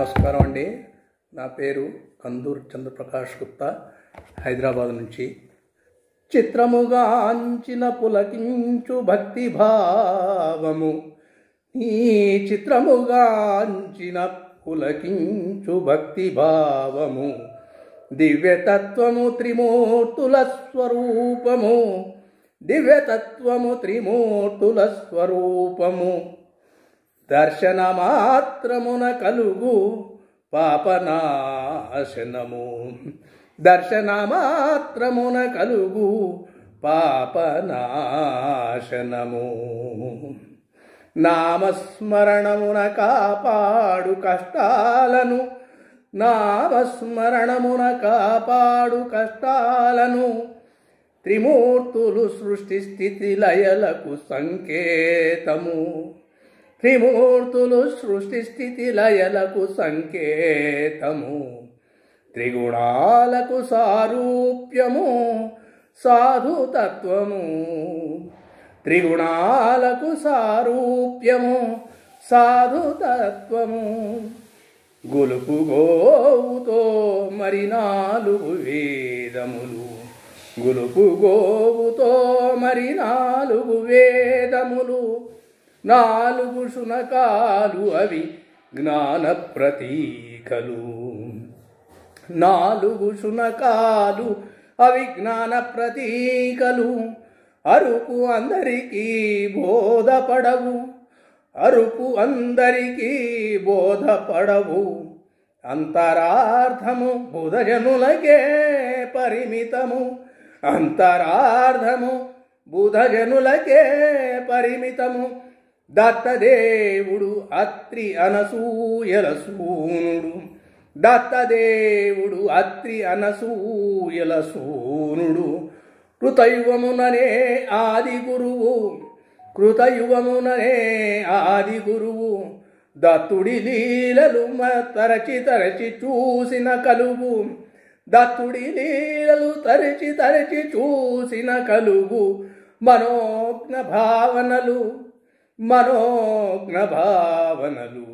నమస్కారం అండి. నా పేరు కందూరు చంద్రప్రకాష్ గుప్తా, హైదరాబాద్ నుంచి. చిత్రముగాంచిన పులకించు భక్తి భావము, ఈ చిత్రముగాంచిన పులకించు భక్తి భావము, దివ్యతత్వము త్రిమూర్తుల స్వరూపము, దివ్యతత్వము త్రిమూర్తుల స్వరూపము, దర్శన మాత్రమున కలుగు పాపనాశనము, దర్శన మాత్రమున కలుగు పాపనాశనము. నామస్మరణమున కాపాడు కష్టాలను, నామస్మరణమున కాపాడు కష్టాలను, త్రిమూర్తులు సృష్టి స్థితి లయలకు సంకేతము, త్రిమూర్తులు సృష్టి స్థితి లయలకు సంకేతము, త్రిగుణాలకు సారూప్యము సాధుతత్వము, త్రిగుణాలకు సారూప్యము సాధుతత్వము. గొలుపు గోవుతో మరి 4 వేదములు, గొలుపు గోవుతో మరి 4 వేదములు, 4 శునకాలు అవి జ్ఞాన ప్రతీకలు, 4 శునకాలు అవి జ్ఞాన ప్రతీకలు. అరుపు అందరికీ బోధపడవు, అరుపు అందరికీ బోధపడవు, అంతరార్థము బుధజనులకే పరిమితము, అంతరార్థము బుధజనులకే పరిమితము. దత్తదేవుడు అత్రి అనసూయల సూనుడు, దత్తదేవుడు అత్రి అనసూయల సూనుడు, కృతయుగముననే ఆది గురువు, కృతయుగముననే ఆది గురువు. దత్తుడి లీలలు తరచి తరచి చూసిన కలుగు, దత్తుడి లీలలు తరచి తరచి చూసిన కలుగు. మనోజ్ఞ భావనలు, మనోజ్ఞ భావనలు.